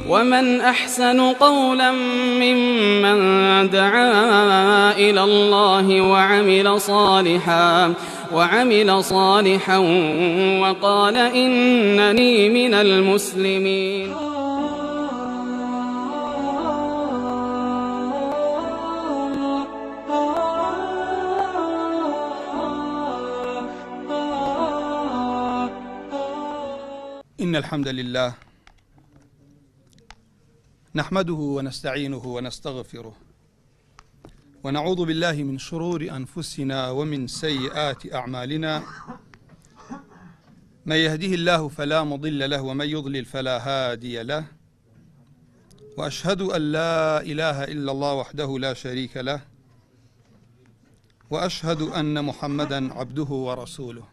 ومن أحسن قولا ممن دعا إلى الله وعمل صالحا وقال إنني من المسلمين. إن الحمد لله نحمده ونستعينه ونستغفره ونعوذ بالله من شرور أنفسنا ومن سيئات أعمالنا. من يهده الله فلا مضل له ومن يضلل فلا هادي له، وأشهد أن لا إله إلا الله وحده لا شريك له، وأشهد أن محمدا عبده ورسوله.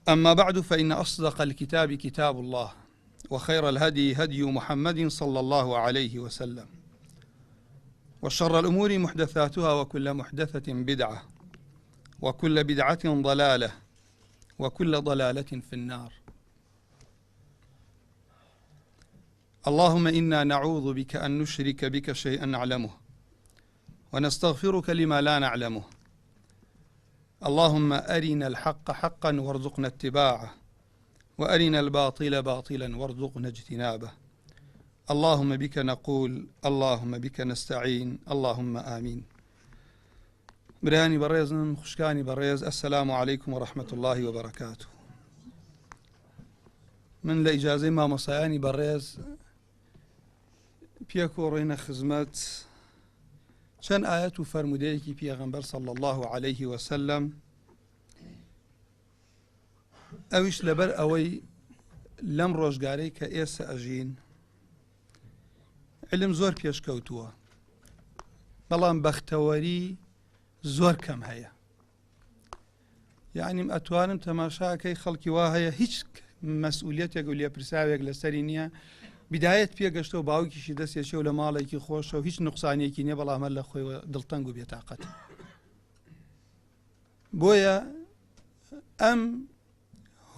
أما بعد، فإن أصدق الكتاب كتاب الله، وخير الهدي هدي محمد صلى الله عليه وسلم، وشر الأمور محدثاتها، وكل محدثة بدعة، وكل بدعة ضلالة، وكل ضلالة في النار. اللهم إنا نعوذ بك أن نشرك بك شيئا نعلمه، ونستغفرك لما لا نعلمه. اللهم أرنا الحق حقا وارزقنا اتباعه، وأرنا الباطل باطلا وارزقنا اجتنابه. اللهم بك نقول، اللهم بك نستعين، اللهم آمين. برهاني بريز خشكاني بريز، السلام عليكم ورحمة الله وبركاته. من لإجازة ما مصياني بريز بيكورين خزمت چەند ئاەت و فەرمودەیەکی پێغەمبەر صلی الله عليه وسلم، ئەویش لەبەر ئەوەی لەم ڕۆژگارەی کە ئێستا ئەژین علم زۆر پێشکەوتووە، بەڵام بەختەوەری زۆر کەم هەیە. یعنیم ئەتوانم تەماشاکەی خەڵکی وا هەیە هیچ مەسئولیەتێک و لێپرساوێک لەسەری نییە، بدایەت پێگەشتە و باوکیشی دەستێکی و لە ماڵێکی خۆشە و هیچ نوقسانێکی نییە، بەڵام هەر لە خۆی دڵتەنگ و بێتاقەت. بۆیە ئەم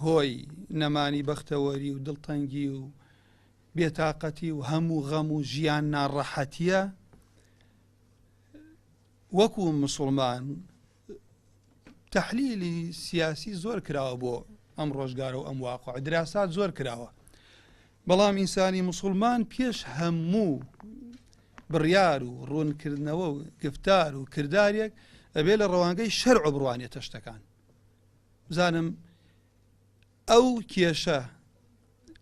هۆی نەمانی بەختەوەری و دڵتەنگی و بێتاقەتی و هەموو غەم و ژیان ناڕەحەتیە، وەکو موسڵمان تەحلیلی سیاسی زۆر کراوە بۆ ئەم ڕۆژگارە و ئەم واقعە، دراسات زۆر کراوە، بەڵام ئینسانی موسڵمان پێش هەموو بڕیار و ڕوونکردنەوە و گفتار و کردارێک ئەبێ لە ڕەوانگەی شەرع بڕوانێتە شتەکان. بزانم ئەو کێشە،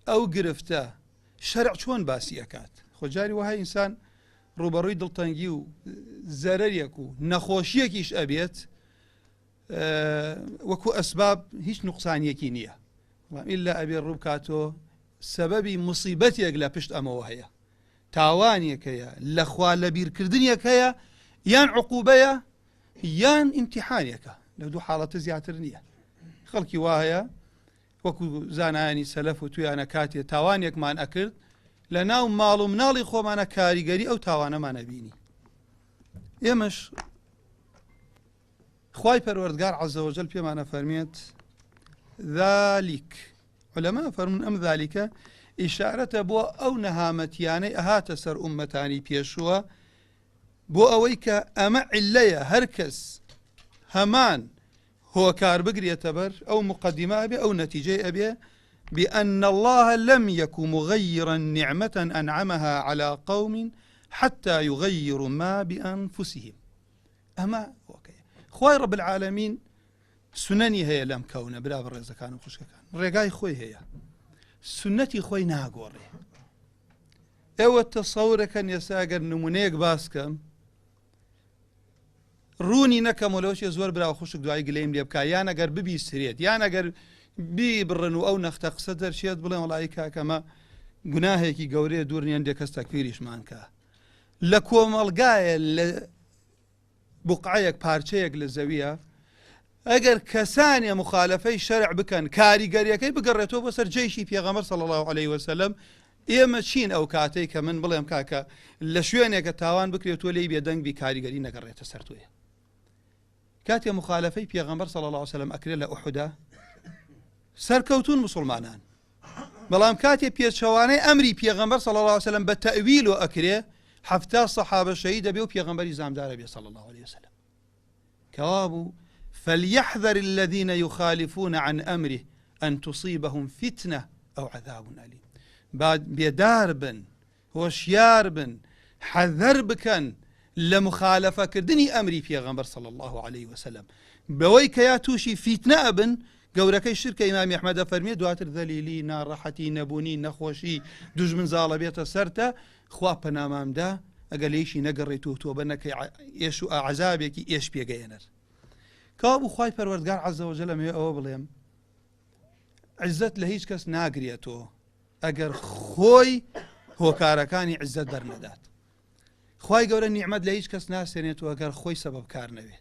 ئەو گرفتە شەرع چۆن باسی ئەکات. خۆجاری وهای ئینسان ڕوبەڕووی دڵتەنگی و زەرەرێک و نەخۆشیەکیش ئەبێت، وەکو ئەسباب هیچ نوقسانیەکی نییە، ئیلا ئەبێ ڕووبکاتۆ سەبەبی موسیبەتێک لە پشت ئەمەوە هەیە، تاوانێک هەیە، لەخوا لە بیرکردنێک هەیە، یان عقوبەیە یان ئیمتیحانێکە. لە دوو حاڵەتە زیاتر نییە. خەڵکی وا هەیە وەکو زانایانی سەلەف و تویانە کاتێ تاوانێکمان ئەکرد لە ناو ماڵ و مناڵی خۆمانە کاریگەری ئەو تاوانەمانە بینی. ئێمەش خوای پەروەردگار عەزە وەجەل پێمانە فەرمێت ذالیک، علەما فەرمون ئەم ذالیکە ئیشارەتە بۆ ئەو نەهامەتیانەی ئەهاتە سەر ئوممەتانی پێشووە، بۆ ئەوەی کە ئەمە عیلەیە هەر کەس هەمان هۆکار بگرێتە بەر ئەو مقدمە ئەبێ، ئەو نەتیجەی ئەبێ بأن الله لم يكن مغيرا نعمة أنعمها على قوم حتى يغيروا ما بأنفسهم. ئەمە خوای رب العالمین سنەنی هەیە لەم کەونە، برا بەڕێزەکان و خوشکەکان، ڕێگای خۆی هەیە، سنەتی خۆی ناگۆڕێ. ئێوە تەسەورەکەن ئێستا ئەگەر نمونەیەک باسکەم ڕوونی نەکەمەوەلەوەشێ زۆر برا خوشک دوای گلەیم لێ بکە، یان ئەگەر ببیسترێت یان ئەگەر بیبڕن و ئەو نەختە قسە دەرچێت بڵێن وەڵی کاکەمە گوناهێکی گەورەیە، دوور نیە دێ کەس تەکفیریشمان کە. لە کۆمەڵگایە لە بوقعەیەک پارچەیەک لە زەویە ئەگەر کەسانێ مخالفەی شەرع بکەن، کاریگەریەکەی بگەڕێتەوە بۆ سەر جێیشی پێغەمبەر صلی الله عليه وسلم، ئێمە چین ئەو کاتەی کە من بڵێم کاکە لە شوێنێکە تاوان بکرێتەوە لێی بێدەنگ بی کاریگەری نەگەڕێتە سەر توێ. کاتێ مخالفەی پێغەمبەر صلی الله عليه وسلم ئەکرێت لە ئوحودا، سەرکەوتون مسلمانان بەڵام کاتێ پێچەوانەی ئەمری پێغەمبەر صلی الله عليه وسلم بە تەویل و ئەکرێ 70 سەحابە شەهید دەبێ و پێغەمبەری زامدارە بێ صلی الله عليه وسلم کەوابوو فليحذر الذين يخالفون عن أمره أن تصيبهم فتنة أو عذاب أليم بعد بيدار بن هوشيار بن حذر بكن لمخالفة كردني أمري پیغمبر صلى الله عليه وسلم بوي كيا توشي فتنة بن گەورەکەی شرکە ئیمامی ئەحمەدە فەرمیێ دواتر دەلیلی ناڕەحەتی نەبوونی نەخۆشی دوژمن زاڵە بێتە سەرتە خوا پەنامامدا ئەگەر لێیشی نەگەڕێت و تۆ بەنەکەی ئێش و عەزابێکی ئێش پێگەێنەر کەوابوو خوای پەروەردگار عەزە وەجەل ئەمێ ئەوە بڵێم عیزەت لە هیچ کەس ناگرێتەوە ئەگەر خۆی هۆکارەکانی عیزەت بەرنەدات خوای گەورە نیعمەت لە هیچ کەس ناسێنێتەوە ئەگەر خۆی سەبەبکار نەوێ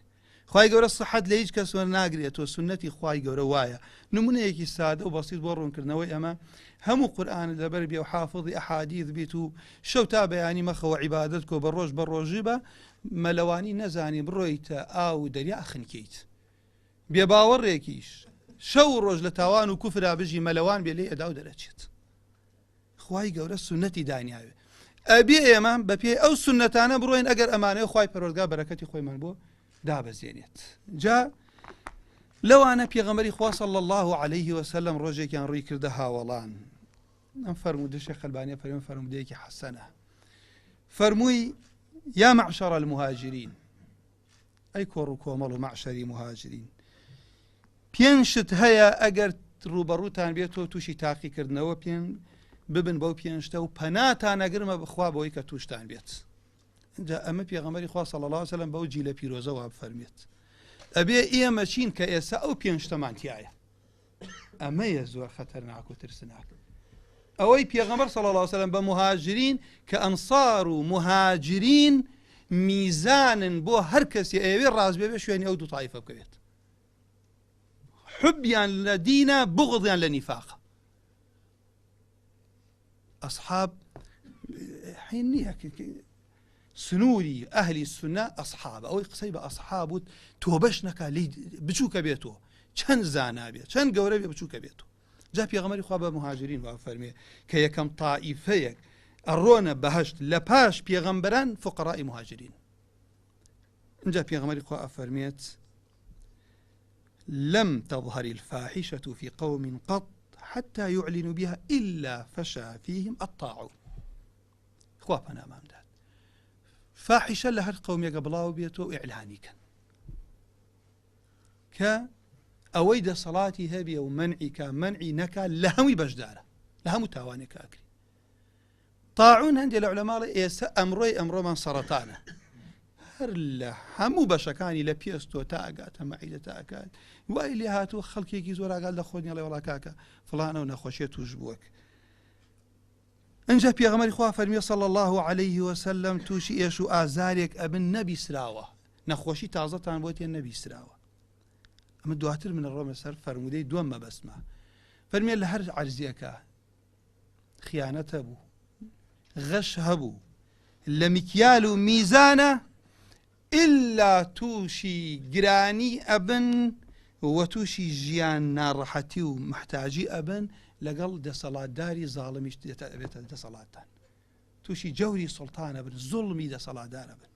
خوای گەورە سەحەت لە هیچ کەس وەرناگرێتەوە سنەتی خوای گەورە وایە نمونەیەکی سادە و بەسیط بۆ ڕوونکردنەوەی ئەمە هەموو قورئان لەبەر بێ و حافظی ئەحادیث بیت و شەو تا بەیانی مەخەوە عیبادەت کۆ بە ڕۆژ بە ڕۆژی بە مەلەوانی نەزانی بڕۆیتە ئاو دەریا ئەخنکەیت بێباوەڕێکیش شەو ڕۆژ لە تاوان و کوفرا بژی مەلەوان بێ لێ ئەدا و دەرەچێت خوای گەورە سنەتی دانیاوێ ئەبێ ئێمە بە پێی ئەو سنەتانە بڕۆین ئەگەر ئەمانەیە خوای پەروەردگار بەرەکەتی خۆیمان بۆ دابەزێنێت جا لەوانە پێغەمبەری خوا صلی الله عليه وسلم ڕۆژێکیان ڕووی کردە هاوڵان ئەم فەرموودە شێخ ئەلبانی فەرمووی فەرموودەیەکی حەسەنە فەرمووی یا معشر المهاجرین ئەی کۆڕ و کۆمەڵ و معشەری مهاجرین پێنج شت هەیە ئەگەر ڕوبەڕووتان بێتەوە تووشی تاقیکردنەوە پێن ببن بەو پێنجتە و پەناتان ئەگرمە بخوا بەوەی کە تووشتان بێت جا ئەمە پێغەمبەری خوا صلی الله عليه وسلم بەو جیلە پیرۆزەوە بفەرمێت ئەبێ ئێمە چین کە ئێستا ئەو پێنجتەمان تایە ئەمەیە زۆر خەتەرناک و ترسناک ئەوەی پێغەمبەر صلی الله عليه وسلم بە مهاجرین کە ئەنصار و مهاجرین میزانن بۆ هەر کەسی ئەوێ ڕاست بێ شوێنی ئەو دوو تایفە بکەوێت حبیان لە دینە بغضیان لە نیفاقە ئەصحاب حین نییە سنووری ئەهلی سنە ئەصحاب ئەوەی قسەی بە ئەصحاب وت تۆ بەش نەکا لی بچووکە بێتەوە چەند زانا بێت چەند گەورە بێ بچووکە بێتەوە جا پێغەمبەری خوا بە مهاجرین وا فەرمێ کە یەکەم تائیفەیەک ئەڕۆنە بەهەشت لە پاش پێغەمبەران فقڕای مهاجرین اینجا پێغەمبەری خوا ئەفەرمێت لم تظهر الفاحشة في قوم قط حتى يعلنوا بها إلا فشى فيهم الطاعون خوا پەنامام داد فاحشە لە هەر قەومێکە بڵاو بێتەوە و ئیعلانی کەن کە ئەوەی دەسەڵاتی هەبێ و منعی کە منعی نەکا لە هەمووی بەشدارە لە هەموو تاوانێک ئاکری طاعون هەندێک لە عولەماڵی ئێستا ئەمڕۆمان سەرەتانە هەر لە هەموو بەشەکانی لە پێستۆ تا ئەگاتە مەعیدە تا ئەکات وای لێ هاتووە خەڵکێکی زۆر ئاگات لە خۆنیڵێ وڵا کاکە فڵانە و نەخۆشیە توش بووەک ئەنجا پێغەمبەری خوا فەرمیێ صلی الله عليه وسلم تووشی ئێش و ئازارێک ئەبن نەبیسراوە نەخۆشی تازەتان بۆ تێ نەبیسراوە ئەمە دواتر منە ڕۆمە سەر فەرمودەی دووەم مەبەستمە فەرمیێ لە هەر عەرزیەکە خیانەت هەبوو غەش هەبوو لە میکیال و میزانە ئللا تووشی گرانی ئەبن و تووشی ژیان ناڕەحەتی و محتاجی ئەبن لەگەڵ دەسەڵاتداری زاڵمیش دێتە دەسەڵاتان تووشی جەوری سوڵتانە بن زوڵمی دەسەڵاتدارە بن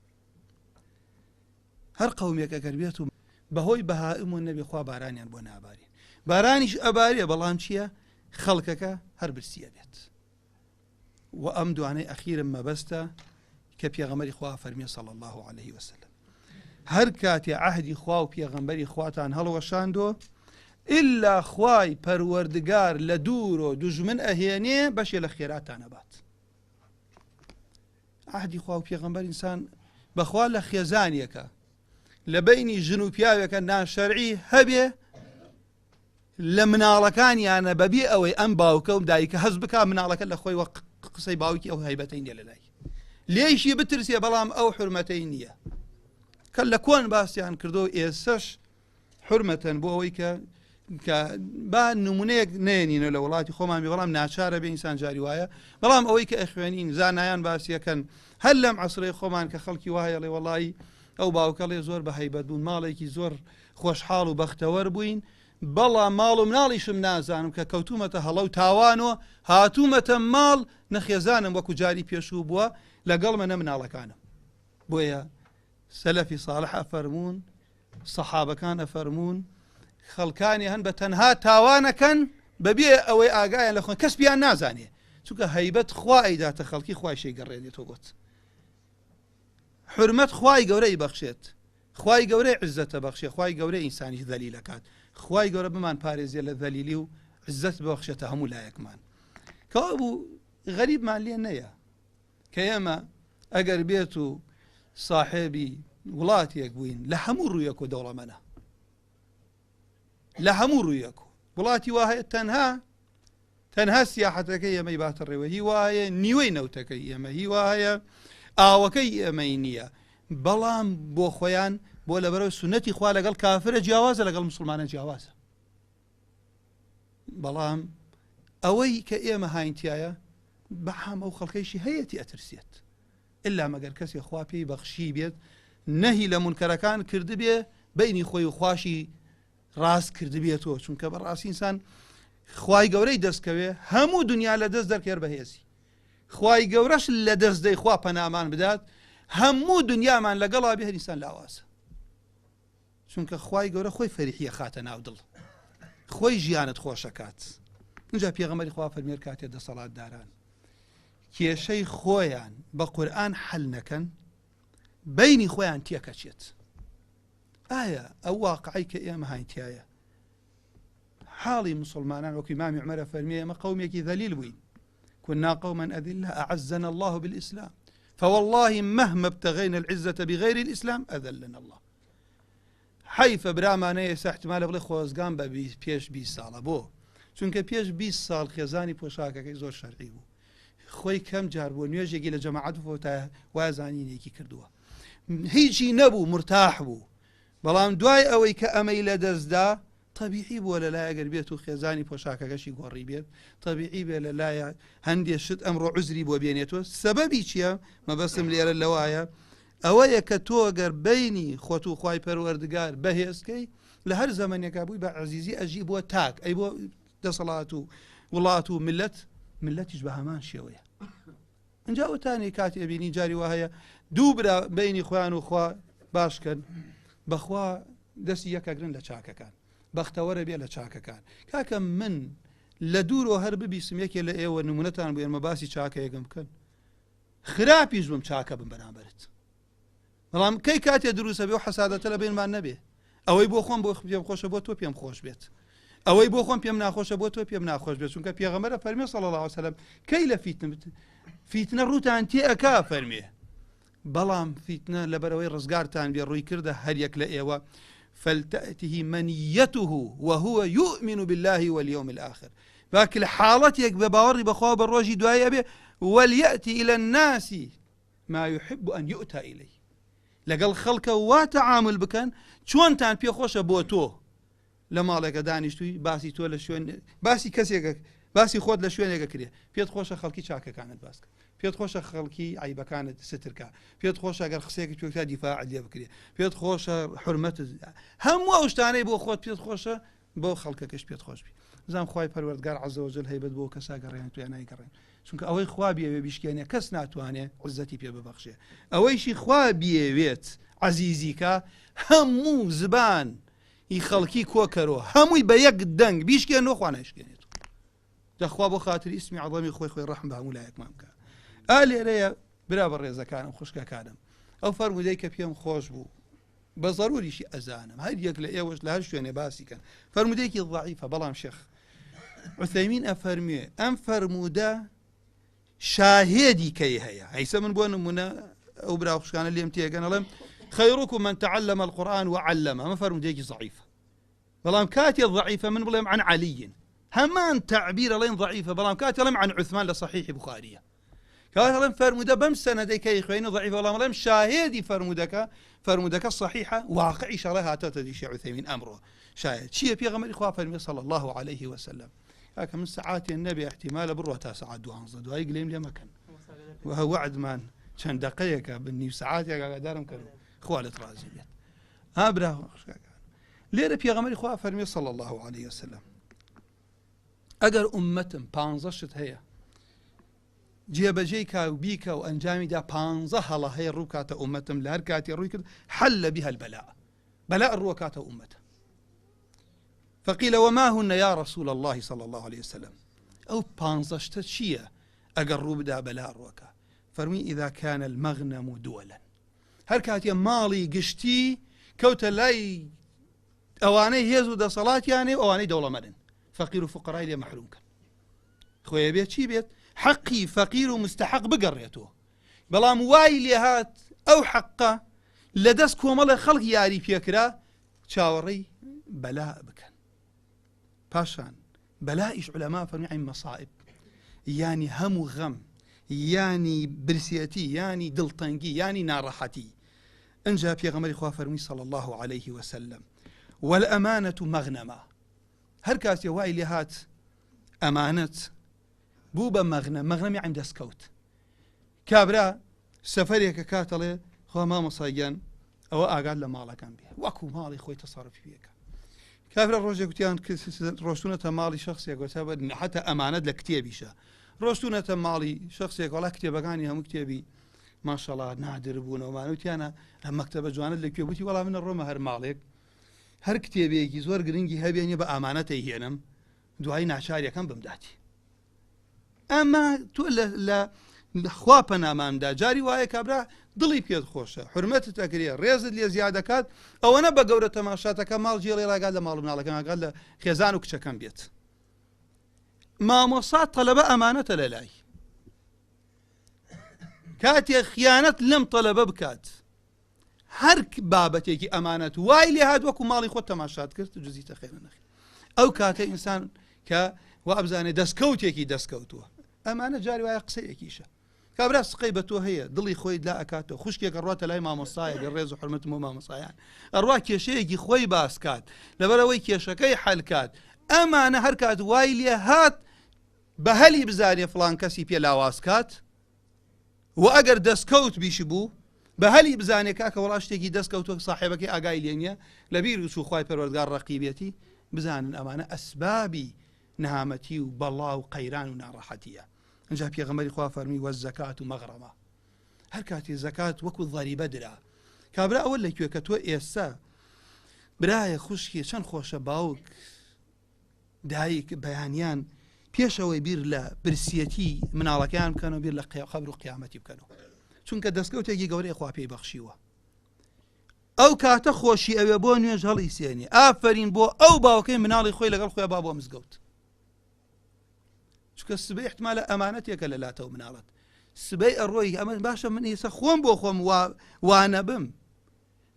هەر قەومێک ئەگەر بێت و بەهۆی بەهائم و نەبێ خوا بارانیان بۆ نابارین بارانیش ئەبارێ بەڵام چییە خەڵکەکە هەر برسیە بێت و ئەم دوانەی ئەخیرم مەبەستە کە پێغەمبەری خوا فەرمیێ صلی الله عليه وسلم هەر کاتێ عەهدی خوا و پێغەمبەری خواتان هەڵوەشاندۆ ئللا خوای پەروەردگار لە دوورۆ دوژمن ئەهێنێ بەشێ لە خێراتانە بات عەهدی خوا و پێغەمبەر ئینسان بەخوا لە خێزانیەکە لە بەینی ژن و پیاوێکە ناشەرعی هەبێ لە مناڵەکانیانە بەبێ ئەوەی ئەم باوکە و دایکە هەز بک مناڵەکە لە خۆی وە قسەی باوکی ئەو هەیبەتەی نیە لەلای لێیشی بترسێ بەڵام ئەو حورمەتەی نییە کە لە کۆن باسییان کردو ئێسەش حورمەتەن بۆ ئەوەی کە با نمونەیەک نێنینە لە وڵاتی خۆمان بەڵام ناچارە بێ ئینسان جاری وایە بەڵام ئەوەی کە ئەخوێنین زانایان باسیەکەن هەر لەم عەسرەی خۆمان کە خەڵکی وایە لێ وەڵی ئەو باوکەڵێ زۆر بە هەیبەت بوون ماڵێکی زۆر خۆشحاڵ و بەختەوەر بووین بەڵام ماڵ و مناڵیشم نازانم کە کەوتومەتە هەڵە و تاوانەوە هاتوومەتە ماڵ نەخێزانم وەکو جاری پێشوو بووە لەگەڵ منە مناڵەکانم. بۆیە سەلەفی ساڵح ئەفەرموون، سەحابەکان ئەفەرموون خەڵکانی هەن بە تەنها تاوانەکەن بەبێ ئەوەی ئاگایان لە خۆن کەس بیان نازانێ، چونکە هەیبەت خوا ئەیداتە خەڵکی خوای شەیگەڕێنێتەوە بۆت. حرمەت خوای گەورەی بەخشێت، خوای گەورەی عزەتە بەخشێ، خوای گەورەی ئینسانی ذەلیلەکات، خوای گەورە بمان پارێزیە لە ذەلیلی و عزەت بەخشێتە هەموو لایەکمان. کەوا بوو غەریبمان لێ نەیە کە ئێمە ئەگەر بێت و صاحێبی وڵاتێک بووین لە هەموو ڕوویەک و دەوڵەمەنە، لە هەموو ڕوویەک و وڵاتی وا هەیە تەنها سیاحەتەکەی ئێمەی باتە ڕێوە، هی وایە نیوەی نەوتەکەی ئێمە، هی وایە ئاوەکەی ئێمەی نییە، بەڵام بۆ خۆیان بۆ لەبەرەوە سونەتی خوا لەگەڵ کافرە جیاوازە لەگەڵ مسلمانە جیاوازە. بەڵام ئەوەی کە ئێمە هاینتایە بەحام ئەو خەڵکەیشی هەیەی ئەترسێت ئللا مەگەر کەسی خوا پێی بەخشی بێت نەهی لە مونکەرەکان کردبێ بینی خۆی و خواشی ڕاست کردبێتەوە، چونکە بەڕاستی ئینسان خوای گەورەی دەستکەوێ هەموو دنیا لە دەست دەرکێر بەهێزی، خوای گەورەش لە دەست دەی خوا پەنامان بدات هەموو دنیامان لەگەڵا بێ هەریسان لاوازە، چونکە خوای گەورە خۆی فەریحیە خاتە ناو دڵ، خۆی ژیانت خۆشەکات. اینجا پێغەمبەری خوا فەرمێ کاتێ دەسەڵاتداران کێشەی خۆیان بە قورئان حەل نەکەن بینی خۆیان تێکەچێت. ئایا ئەو واقعی کە ئێمە هاینتایە حاڵی مسلمانان وەکو ئیمامی عومەرە فەرمێ ئێمە قەومێکی ذەلیل بووین، كنا قوما أذلة أعزنا الله بالإسلام فوالله مهما ابتغينا العزة بغير الإسلام أذلنا الله. حيف برامانەیە احتمال بڵێ خۆزگان بە پێش 20 ساڵە بۆ چونکە پێش 20 ساڵ خێزانی پۆشاکەکەی زۆر شەرعی بوو، خۆی کەم جار بۆ نوێژێکی لە جەماعەت فۆتە وازانینێکی کردووە، هیچی نەبوو مرتاح بوو، بەڵام دوای ئەوەی کە ئەمەی لە دەستدا طبیعی بووە لە لای ئەگەر بێت و خێزانی پۆشاکەکەشی گۆڕی بێت، طبیعی بێ لە لایە هەندێک شت ئەمڕۆ عوزری بۆ بێنێتەوە. سەبەبی چییە؟ مەبەستم لێرە لەوایە ئەوەیە کە تۆ ئەگەر بینی خۆت و خوای پەروەردگار بەهێزکەی لە هەر زەمانێکا بووی بە عەزیزی ئەژی بۆ تاک، ئەی بۆ دەسەڵات و وڵات و ملەتیش بە هەمان شێوەیە. اینجا وتانی کاتی ئەبینی جاری وا هەیە دوو برا بینی خۆیان و خوا باشکەن بەخوا دەستی یەکەگرن لە چاکەکان، بەختەوەرە بێ لە چاکەکان. کاکە من لە دوورۆ هەر ببیسم یەکێ لە ئێوە نمونەتان بوو ئێمە باسی چاکە یەکەم بکەن خراپیش بم چاکە بم بەرامبەرت، بەڵام کەی کاتێ دروستە بێ و حەسادەتە لە بینمان نەبێ، ئەوەی بۆ خۆم بۆ پێم خۆشە بۆ تۆ پێم خۆش بێت، ئەوەی بۆ خۆم پێم ناخۆشە بۆ تۆ پێم ناخۆش بێت، چونکە پێغەمبەرە فەرمێ صلی الله علیه وسلم کەی لە فیتنە ڕووتان تێ ئەکا فەرمێ، بەڵام فیتنە لەبەرەوەی ڕزگارتان بێ ڕووی کردە هەر یەک لە ئێوە فلتأته منيته وهو يؤمن بالله واليوم الآخر، باكل حالتك بباوري بخوا بالروجي دعاية به وليأتي إلى الناس ما يحب أن يؤتى إليه. لقل خلق وتعامل بكن شون تان بي خوش بوتو لما لك دانشتوي باسي تو لشون باسي كسيك باسي خود لشون كريه بيت خوش خلقي شاكا كانت باسك بيت خوش خلقي عيبة كانت ستركا بيت خوش أجر خسيك توكتا دفاع اللي بكريه بيت خوش حرمة هم واشتاني بو خود بيت خوش بو خلقكش بيت خوش بي زام خواي پروردگار عز وجل هيبت بو كسا قرين تو انا يقرين چونکە ئەوەی خوا بێوێ بیشکێنێ کەس ناتوانێ عزەتی پێ ببەخشێ، ئەوەیشی خوا بێوێت عەزیزیکە هەموو زبان ئی خەڵکی کۆکەرەوە هەمووی بە یەک دەنگ بیشکێنەوە خوا نایشکێنێت. دەخوا بۆ خاتری ئیسمی عەظەمی خۆی ڕەحم بە هەموو لایەکمان بکە. لێرەیە برا بە ڕێزەکانم خوشکەکانم ئەو فەرمودەی کە پێم خۆش بوو بە ضەروریشی ئەزانم هەر یەک لە ئێوەش لە هەر شوێنێ باسی کەن، فەرمودەیەکی ضەعیفە بەڵام شێخ عوثەیمین ئەفەرموێ ئەم فەرمودە شاهدي كي هيا هيسا من بون من او براوخش كان اللي امتيقن لهم خيركم من تعلم القرآن وعلمه ما فرم ديكي ضعيفة بلام كاتي الضعيفة من بلهم عن علي همان تعبير لين ضعيفة بلام كاتي لهم عن عثمان لصحيح بخارية كاتي لهم فرمودة بمسنة ديكي إخوين ضعيفة بلام لهم شاهدي فرمودك الصحيحة واقعي شرها تتدي شيء عثيمين أمره شاهد شيء بيغمر إخوة فرمي صلى الله عليه وسلم هكا من ساعات النبي احتمال بروه تاسعات دوانزد وهي قليم لي مكان وهو وعد مان كان دقيقة بالني ساعات يا دارم كانوا خوالة رازي بيت ها برا لێرە پێغەمبەری خوا فەرمێ صلی الله عليه وسلم ئەگەر ئومەتم 15 شت هەیە جێبەجێی کا و بیکە و ئەنجامیدا 15 هەڵە هەیە ڕووکاتە ئومەتم لە هەر کاتی ڕووی کرد حل بها البلاء بەلاء ڕووکاتە ئومەتە. فقيل وما هن يا رسول الله صلى الله عليه وسلم أو 15 شتە چییە ئەگەر ڕوو بدا بەلا ڕووکە؟ فەرمی إذا كان المغنم دولا هەر کاتێ ماڵی گشتی کەوتە لای ئەوانەی هێز و دەسەڵاتیانێ ئەوانەی دەوڵەمەندن فەقیر و فقڕای لێ مەحرومکەن خۆیە بێت چی بێت حەقی فەقیر و مستحق بگەڕێتەوە بەڵام وای لێ هات ئەو حەقە لە دەست کۆمەڵە خەڵک یاری پێکرا چاوەڕێی بەلا بکەن. پاشان بەلائیش عولەما فەرمی مەصائب یانی هەموو غەم یانی برسیەتی یانی دڵتەنگی یانی ناڕەحەتی. ئەنجا پێغەمبەری خوا فەرمی صلی الله عليه وسلم والأمانة مغنمة هەر کاتێ وای لێ هات ئەمانەت بوو بە مەغنەمی عیم دەستکەوت. کابرا سەفەرێکە کاتەڵێ خوا مامۆساییان ئەوە ئاگاد لە ماڵەکان بێ وەکو ماڵی خۆی تەسەڕوفی پێکە. کابرا ڕۆژێک گوتیان ڕۆشتونەتە ماڵی شخصێک گوتە حتى ئەمانەت لە کتێبیشە ڕۆشتونەتە ماڵی شخصێک وڵا کتێبەکانی هەموو کتێبی ماشەڵڵا نادر بوونەوەمان وتیانە لە مەکتەبە جوانت لەکوێ وتی وەڵام منە ڕۆمە هەر ماڵێک هەر کتێبێکی زۆر گرنگی هەبێنێ بە ئامانەتەی هێنم دوایی ناچاریەکەم بمداتی. ئەمە تۆ لە خوا پەناماندا جاری وایە کابرا دڵی پێت خۆشە حرمەتت ئەکرێ ڕێزت لێ زیاد دەکات ئەوەنە بە گەورە تەماشاتەکە ماڵ جێڵێ ڕاگات لە ماڵ مناڵەکەم ئاگات لە خێزان و کچەکەم بێت. مامۆسا تەلەبە ئەمانەتە لە لای کاتێک خیانەت لەم تەلەبە بکات هەر بابەتێکی ئەمانەت وای لێ هات وەکو ماڵی خۆت تەماشات کرد جزیتە خێرە نەخێ ئەو کاتە ئینسان کە وا بزانێ دەستکەوتێکی دەستکەوتووە ئەمانە جاری وایە قسەیەکیشە. کابرا سقەی بە تۆ هەیە دڵی خۆی لا ئەکاتەوە خوشکێک ڕاتە لای مامۆستایە لە ڕێز و حرمەتم و مامۆسایان ئەڕوا کێشەیەکی خۆی باسکات لەبەرەوەی کێشەکەی حەلکات. ئەمانە هەر کات وای لێ هات بە هەلی بزانێ فڵان کەسی پێ لاوازکات و ئەگەر دەستکەوت بیشی بوو بە هەلی بزانێ کاکە وڵا شتێکی دەستکەوتۆ ساحێبەکەی ئاگای لێ نییە لەبیر وچوو خوای پەروەردگار ڕەقیبێتی بزانن ئەمانە ئەسبابی نەهامەتی و بەڵا و قەیران و ناڕەحەتیە. ئەنجا پێغەمبەری خوا فەرمی وەزەکات و مەغڕەمە هەر کاتی زەکات وەکو ضەریبە درا. کابرا ئەوە لەکوێ کە تۆ ئێستا برایە خوشکی چەند خۆشە باوک دایک بەیانیان پێشەوەی بیر لە برسیەتی مناڵەکەیان بکەن و بیر لە قەبر و قیامەتی بکەنەوە چونکە دەستکەوتێکی گەورەی خوا پێی بەخشیوە. ئەو کاتە خۆشی ئەوێ بۆ نوێژ هەڵی سێنی ئافرین بۆ ئەو باوکەی مناڵی خۆی لەگەڵ خۆی با بۆ مزگەوت چکە سبەی احتمالە ئەمانەتێکە لە لاتەوە مناڵەت سبەی ئەڕۆی ئەمە باشە من ئێستا خۆم بۆ خۆم وانە بم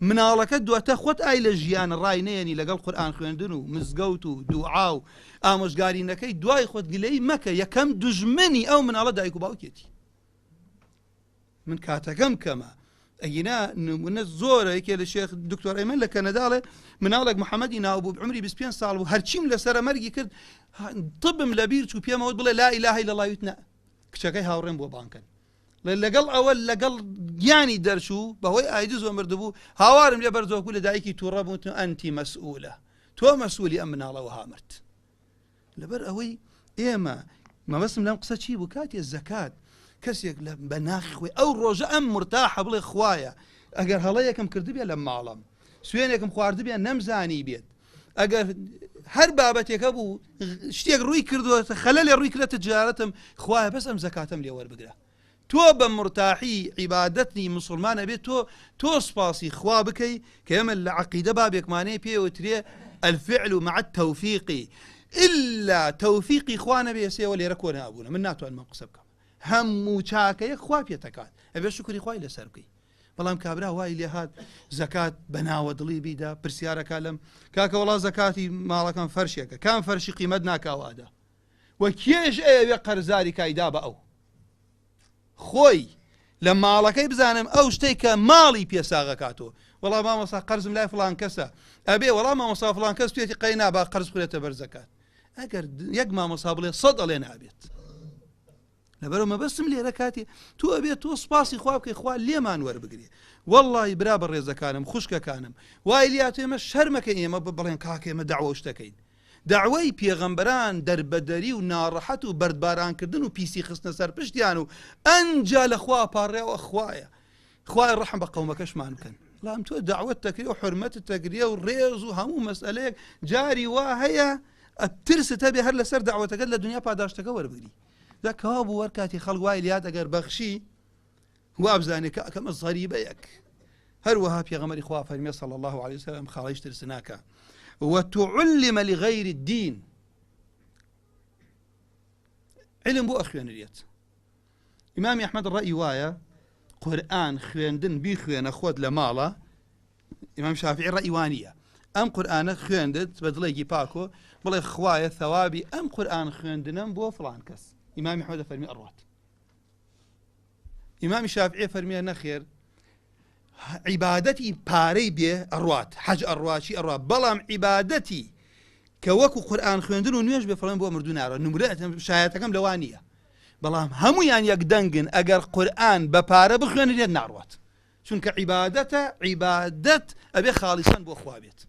مناڵەکە دواتە خۆت ئای لە ژیان ڕای نێنی لەگەڵ قورئان خوێندن و مزگەوت و دوعا و ئامۆژگارینەکەی دوای خۆت گلەی مەکە یەکەم دوژمنی ئەو مناڵە دایک و باوکێتی. من کاتەکەم کەمە ئەگینا نمونە زۆرە یەکێ لە شێخ دکتۆر ئەیمن لە کەنەداڵێ مناڵێک محەممەدی ناو بوو عمری 25 ساڵ بوو هەرچیم لەسەر مەرگی کرد طبم لە بیر چوو پێمەوت بڵێ لا ئیلاهە ئیلا الله وتنە کچەکەی هاوڕێم بۆ بانکن لەگەڵ ئەوە لەگەڵ گیانی دەرچوو بەهۆی ئایدز و مردبوو هاوارم لێ بەرزۆکو لە دایکی تووڕە بوون ئەنتی مەسئولە تۆ مەسئولی ئەم مناڵەوە هامرد. لەبەر ئەوەی ئێمە مەبەستم لەم قسە چی بوو کاتێ زەکات کەسێک لە بەناخی خۆی ئەو ڕۆژە ئەم مرتاحە بڵێ خوایە ئەگەر هەڵەیەکم کردبێ لە ماڵم سوێنێکم خواردبێ نەمزانی بێت ئەگەر هەر بابەتێکە بوو شتێک ڕووی کردووە خەلە لێ ڕووی کردە تجارەتم خوایە بەس ئەم زەکاتم لێ وەربگرە تۆ بە مرتاحی عیبادەتنی مسلمانە بێت تۆ سپاسی خوا بکەی کە ئێمە لە عەقیدە بابێکمانەیە پێوترێ الفعل مع التوفيق إلا توفيقي خوا نەبێ سێوە لێرە کۆ نابوونە من ناتوانم قسە بکەم هەموو چاکەیەک خوا پێتەکات ئەبێ شکری خوای لەسەر بکەی. بەڵام کابرا وای لێ هات زەکات بەناوە دڵی بیدا پرسیارەکە لەم کاکە وڵا زەکاتی ماڵەکەم فەرشێکە کام فەرشی قیمەت ناکاوادا وە کێش ئەوێ قەرزاری کایدا بە ئەو خۆی لە ماڵەکەی بزانم ئەو شتێک کە ماڵی پێساغەکاتەوە وەڵا مامۆستا قەرزم لای فڵان کەسە ئەبێ وەڵا مامۆستا فڵان کەس توێتی قەینا با قەرز خورێتە بەر زەکات ئەگەر یەک مامۆستا بڵێ 100 ئەڵێ نابێت لەبەرەوە مەبەستم لێرە کاتێ تۆ ئەبێت تۆ سوپاسی خوا بکەی خوا لێمان وەربگرێ وەڵڵی برا بە ڕێزەکانم خوشکەکانم وای لات ئێمە شەرمەکە ئێمە بڵێن کاکە ئێمە داوا شتەکەین داوای پێغەمبەران دەربەدەری و ناڕەحەت و بەردبارانکردن و پیسی خستنە سەر پشتیان و ئەنجا لە خوا پاڕێەوە خوایە خوای ڕەحم بە قەومەکەشمان بکەن لام تۆ داوت تەکری و حرمەت تەگریە و ڕێز و هەموو مەسئلەیەک جاری وا هەیە ئەترست هەبێ هەر لەسەر داوەتەکەت لە دنیا پاداشتەکە وەربگری دا کەوا بوو وەرکاتی خەڵک وای لات ئەگەر بەخشی وابزانێ کە ئەکەمە زەریبەیەک هەروەها پێغەمبەری خوا فەرمێ صلی الله عليه وسلم خاڵیش ترس ناکە وتعلم لغير الدين علم بو أخوانيت إمام أحمد الرأي وايا قرآن خويندن بي خوينة خود لمالا إمام شافعي الرأي وانية أم قرآن خويندت بدليجي باكو بلي خوايا ثوابي أم قرآن خويندن بو فلان كس إمام أحمد فرمي أروات إمام الشافعي فرمي نخير عبادتي باري بيه أروات حج أرواتي أروات بلام عبادتي كوكو قرآن خويندن ونويش بفلان بو مردون عرا نمرات شايتكم لوانية بلام همو يعني يقدنقن أجر قرآن ببارة بخوين ريد ناروات شونك عبادته عبادة أبي خالصا بو خوابيت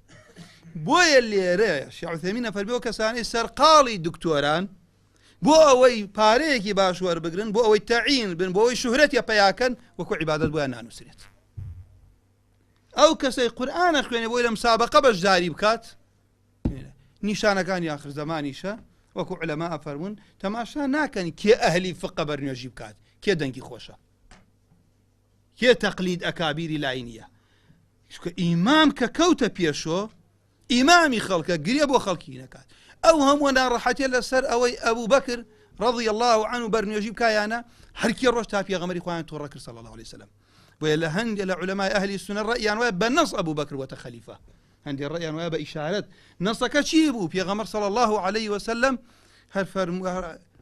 بو اللي رأي الشيخ عثيمين فربيو كساني سرقالي دكتوران بو أوي باريكي باشوار بقرن بو أوي تعين بن بو أوي شهرتي بياكن وكو عبادة بو أنا نسريت أو كسي قرآن أخواني بو إلى مسابقة باش جاري بكات نشانة كان آخر زمانيشا وكو علماء فرمون تماشا ناكن كي أهلي فقه برنيوجي بكات كي دنكي خوشا كي تقليد أكابيري لاينية إمام ككوتة بيشو إمامي خلقه قريب وخلقي نكات أو هم ونارحتي لسر أوي أبو بكر رضي الله عنه برنيوجي بكايانا هركي الروش تابي غمري خوان توركر صلى الله عليه وسلم ويلا هندي لعلماء أهل السنة الرأي يعني بنص أبو بكر وتخليفه هندي الرأي يعني بإشارة نصك شيبو في غمر صلى الله عليه وسلم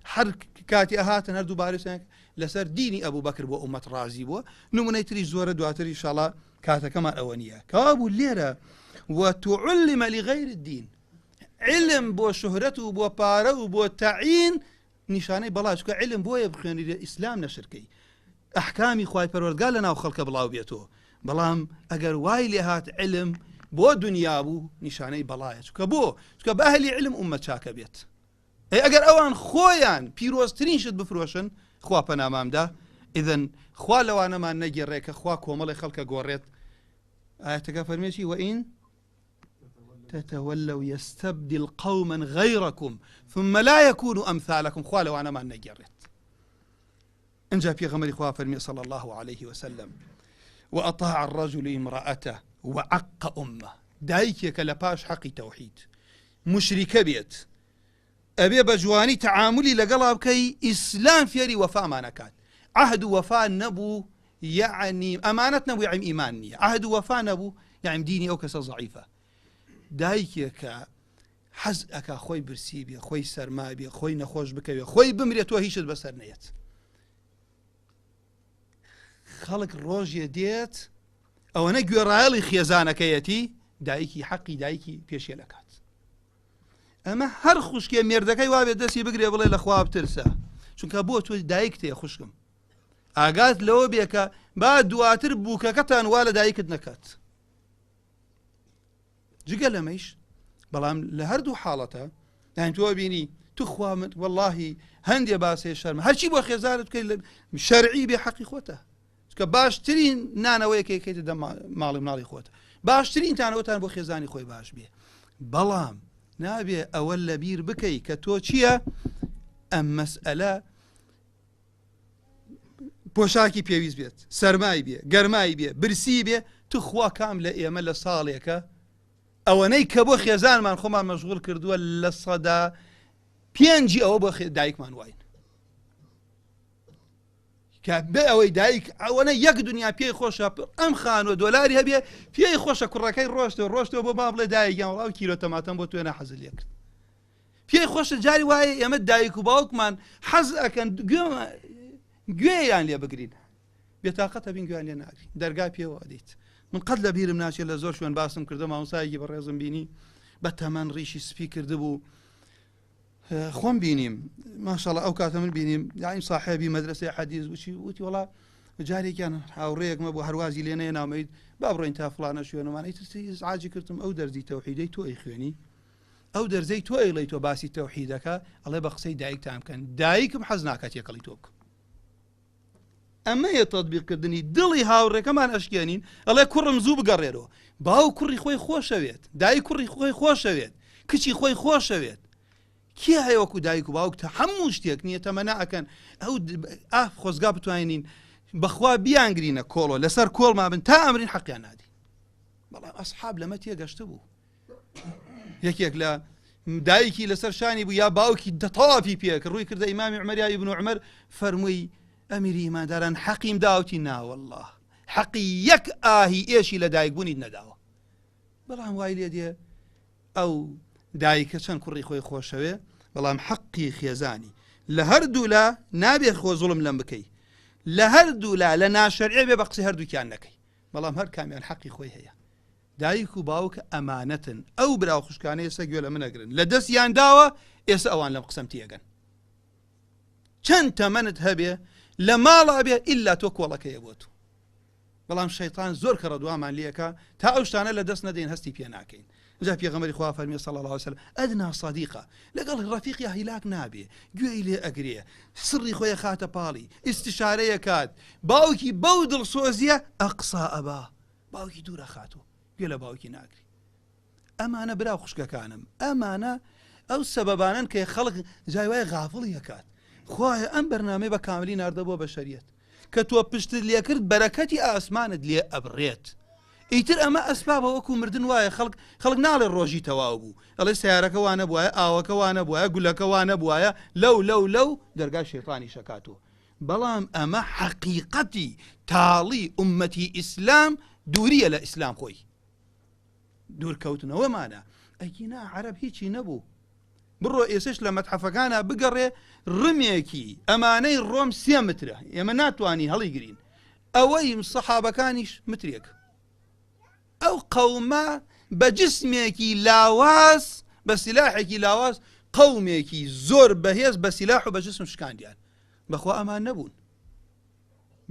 هر كاتي أهاتن هردو بارسان لسر ديني أبو بكر وأمة رازي بو نموني تري زورة دواتري إن شاء الله كاتا كما أوانية كابو الليرة وتعلم لغير الدين علم بو شهرته بو بارو بو تعيين نشاني بلاش علم بو يبخيني الإسلام نشركي أحكامي خواهي پروردگار لنا وخلق بلاو بيتو بلام أجر وايلي هات علم بو دنيا بو نشاني بلايا بو بأهلي علم أمة شاكا بيت أي أجر أوان خويان بيروزترين شد بفروشن خوا بنامام ده إذن خوا لو أنا ما نجي ريك خوا كومل خلق قوريت آياتك فرميشي وإن تتولوا يستبدل قوما غيركم ثم لا يكونوا أمثالكم خوا لو أنا ما نجي ريت إن جاء في غمر إخوة فرمي صلى الله عليه وسلم وأطاع الرجل امرأته وعق أمه دايك لباش حقي توحيد مشرك بيت أبي بجواني تعاملي لقلب كي إسلام فيري وفاء ما نكاد عهد وفاء نبو يعني أمانة نبو يعني إيمانية عهد وفاء نبو يعني ديني أو كسا ضعيفة دايك حزقك خوي برسيبي خوي سرمابي خوي نخوش بكوي خوي بمريت وهيشت بسر نيت خلق ڕۆژێ دێت ئەوەنە گوێڕایەڵی خێزانەکەیەتی دایکی حەقی دایکی پێشێ دەکات ئەمە هەر خوشکێ مێردەکەی وابێت دەستی بگرێ بڵێ لە خوا بترسە چونکە بۆ تۆ دایک تێ خوشکم ئاگات لەوە بێکە با دواتر بووکەکەتان وا لە دایکت نەکات جگە لەمەیش بەڵام لە هەردوو حاڵەتە یان تۆ بینی تو خوا من واللهی هەندێ باسێ شەرمە هەرچی بۆ خێزانت بکەیت شەرعی بێ حەقی خۆتە کە باشترین نانەوەیەکەکەیتە دە ماڵی مناڵی خۆتە باشترین تانەوەتان بۆ خێزانی خۆی باش بێ بەڵام نابێ ئەوە لە بیر بکەی کە تۆ چییە ئەم مەسئلە پۆشاکی پێویست بێت سەرمای بێ گەرمای بێ برسی بێ تو خوا کام لە ئێمە لە ساڵێکە ئەوەنەی کە بۆ خێزانمان خۆمان مەشغوڵ کردووە لە سەدا پێنجی ئەوە بۆ دایکمان واین کە بێ ئەوەی دایک ئەوەنە یەک دنیا پێی خۆشە ئەم خانوە دۆلاری هەبێ پێی خۆشە کوڕەکەی ڕۆشتەوە بۆ با بڵێ دایکیان وڵاو کیلۆ تەماتەم بۆ توێنە حەزل لێ کرد پێی خۆشە جاری وایە ئێمە دایک و باوکمان حەز ئەکەن گوێیان لێ بگرین بێتاقەتە بین گوێیان لێ ناگرین دەرگا پێوە دیت من قەت لە بیرم ناچێت لە زۆر شوێن باسم کردە مامۆستایەکی بەڕێزم بینی بە تەمەن ڕیشی سپی کردبوو خۆم بینیم ماشاءڵڵا ئەو کاتە من بینیم یایم صاحبی مەدرسەی حەدیث وتی وڵا جارێکیان هاوڕێیەکمە بۆ هەروازی لێنەیە نامەید با بڕۆین تا فڵانە شوێنەمان ئیتر عاجی کردم ئەو دەرزی تەوحیدەی تۆ ئەی خوێنی ئەو دەرزەی تۆ ئەیڵێی تۆ باسی تەوحیدەکە ئەڵێ بە قسەی دایکتان بکەن دایکم حەز ناکات یەکەڵی تۆ بکە ئەمەیە تەطبیقکردنی دڵی هاوڕێکەمان ئەشکێنین ئەڵێ کوڕم زوو بگەڕێرەوە باو کوڕی خۆی خۆشەوێت دای کوڕی خۆی خۆشەوێت کچی خۆی خۆشەوێت کێ هەیە وەکو دایک و باوک تا هەموو شتێک نییە تەمەنا ئەکەن ئەو ئاف خۆزگا بتوانین بەخوا بیانگرینە کۆڵۆ لەسەر کۆڵما بن تا ئەمرین حەقیان نادی بەڵام ئەسحاب لەمە تێگەشتە بوو یەکێک لە دایکی لەسەر شانی بوو یا باوکی دەتەوافی پێکرد ڕووی کردە ئیمامی عومەر یا ئیبن عومەر فەرمووی ئەمیری ئیمانداران حەقیم داوتی ناوەڵڵاه حەقی یەک ئاهی ئێشی لە دایکبوونیت نەداوە بەڵام وای لێ دێ ئەو دایکە چەند کوڕی خۆی خۆشەوێ بەڵام حەقی خێزانی لە هەردوو لا نابێ خۆ زوڵم لەم بکەی لە هەردوو لا لە ناشەرعێ بێ بە قسەی هەردووکیان نەکەی بەڵام هەر کامیان حەقی خۆی هەیە دایک و باوکە ئەمانەتن ئەو براو خوشکانەیە ئێستا گوێ لە منەگرن لە دەستیان داوە ئێستا ئەوان لەم قسەم تێگەن چەند تەمەنت هەبێ لە ماڵا بێ ئیلا تۆ کۆڵەکەیە بۆ تو بەڵام شەیطان زۆر کە ڕەدوامان لێەکە تا ئەو شتانە لە دەست نەدەین هەستی پێ ناکەین جا پێغەمبەری خوا فەرمی صلی الله علیه وسلم ئەدنا صدیقە لەگەڵ ڕەفیقی هیلاک نابێ گوێی لێ ئەگرێ سڕی خۆی خاتە پاڵی ئیستیشارەیە کات باوکی بەو دڵسۆزیە ئەقسا ئەبا باوکی دوورە خاتوە گوێ لە باوکی ناگری ئەمانە براو خوشکەکانم ئەمانە ئەو سەبەبانن کە خەڵک جای وایە غافڵی ئەکات خوایە ئەم بەرنامەی بە کاملی ناردە بۆ بەشەریەت کە تۆ پشتت لێ کرد بەرەکەتی ئاسمانت لێ ئەبڕێت ئیتر ئەمە ئەسبابە وەکو مردن وایە خەڵک ناڵێ ڕۆژی تەواو بوو ئەڵێ سیارەکە وانە بواە ئاوەکە وانە بواە گولەکە وانە بواە لەو دەرگای شەیطانی شەکاتوە بەڵام ئەمە حەقیقەتی تاڵی ئومەتی ئیسلام دووریە لە ئیسلام خۆی دوورکەوتنەوەمانە ئەینا عەرەب هیچی نەبوو بڕۆ ئێسش لە مەتحەفەکانە بگەڕێ ڕمێکی ئەمانەی ڕۆم 3 مترە ئێمە ناتوانی هەڵی گرین ئەوەی سەحابەکانیش مترێک ئەو قەومە بە جسمێکی لاواز بە سیلاحێکی لاواز قەومێکی زۆر بەهێز بە سیلاح و بە جسم شکاندیان بەخوا ئەمان نەبوون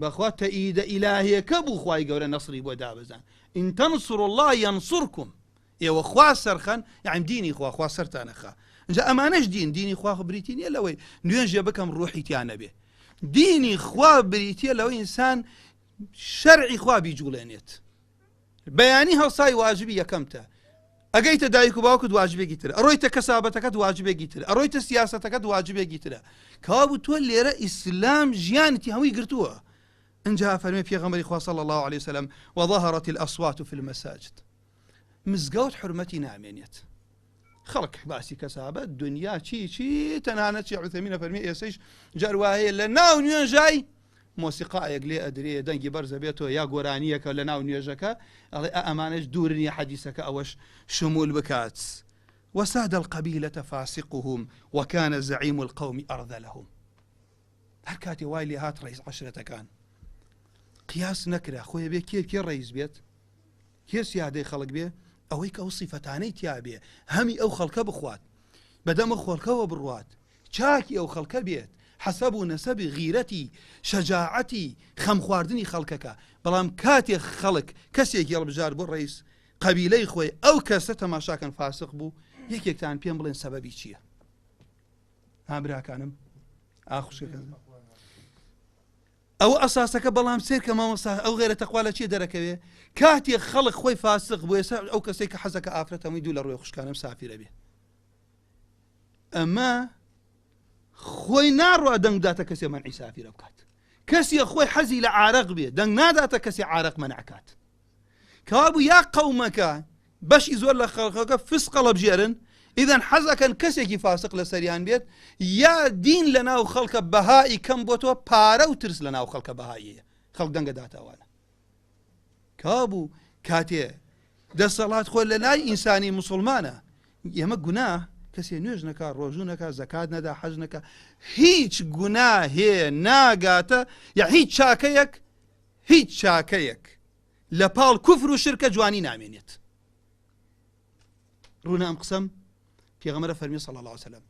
بەخوا تەئیدە ئیلاهیەکە بوو خوای گەورە نەسری بۆ دابزان ئین تەنسڕوا الله یەنسڕکم ئێوە خوا سەرخەن یعنی دینی خوا سەرتانەخا اینجا ئەمانەش دینی خوا بریتی نیە لەوەی نوێژێ بکەم ڕوحی تیانە بێ دینی خوا بریتە لەوەی ئینسان شەرعی خوا بیجوڵێنێت بەیانی هەڵسای واجبی یەکەمتە ئەگەیتە دایک و باوکت واجبێکی ترە ئەڕۆیتە کەسابەتەکەت واجبێکی ترە ئەڕۆیتە سیاسەتەکەت واجبێکی ترە کەوا تۆ لێرە ئیسلام ژیانتی هەمووی گرتووە اینجا فەرمێ پێغەمبەری خوا صلی الله عليه وسلم وظهرت الأصوات في المساجد مزگەوت حرمەتی نامێنێت خەڵک باسی کەسابەت دنیا چی تەنانەت چی عوثەمینە فەرمی ئێسەیش جار وایە لە ناو نوێژای مۆسیقایەک لێ ئەدرێ دەنگی بەرزە بێتەوە یا گۆرانیەکە لە ناو نوێژەکە ئەڵێ ئەمانش دوورنی حەدیسەکە ئەوەش شمول بکات وساد القبيلة فاسقهم وكان زعيم القوم أرذلهم هەر کاتی وای لێ هات ڕئیس عەشرەتەکان قیاس نەکرا خۆی بێ کێ ڕئیس بێت کێ سیادەی خەڵک بێ ئەوەی کە ئەو سیفەتانەی تیا بێ هەمی ئەو خەڵکە بخوات بەدەمە خۆڵکەوە بڕوات چاکی ئەو خەڵکە بێت حسب و نەسەبی غیرەتی شەجاعەتی خەم خواردنی خەڵکەکە بەڵام کاتێک خەڵک کەسێکی هەڵبژار بۆ ڕئیس قەبیلەی خۆی ئەو کەسە تەماشاکەن فاسق بوو یەکێکتان پێم بڵێن سەبەبی چییە ئابراکانم ئاخوشەکە ئەو ئەساسەکە بەڵام سێر کە مامۆستا ئەو غێرە تەقوا لە چێ دەرەکەوێ کاتێک خەڵک خۆی فاسق بوو ێستا ئەو کەسێک کە حەزەکە ئافرەت هەمووی دوو لە ڕووی خوشکانم سافیرە بێ ئەمە خۆی ناڕوا دەنگ داتە کەسێ مەنعی سافیرە بکات کەسێ خۆی حەزی لە عارەق بێ دەنگ ناداتە کەسێ عارەق مەنعکات کەوا بوو یا قەومەکە بەشی زۆر لە خەڵکەکە فسقە لەبژێرن ئیدەن حەزەکەن کەسێکی فاسق لە سەریان بێت یا دین لە ناو خەڵکە بەهایی کەم بۆ تۆ پارە و ترس لە ناو خەڵکە بەهاییە خەڵک دەنگە داتاوانە کەوا بوو کاتێ دەسەڵات خۆی لە لای ئینسانی موسڵمانە ئێمە گوناه کەسێ نوێژ نەکا ڕۆژوو نەکا زەکات نەدا حەج نەکا هیچ گوناهێ ناگاتە یا هیچ چاکەیەک لە پاڵ کوفر و شرکە جوانی نامێنێت ڕوونە ئەم قسەم پێغەمبەر فەرمی صلی الله عليه وسلم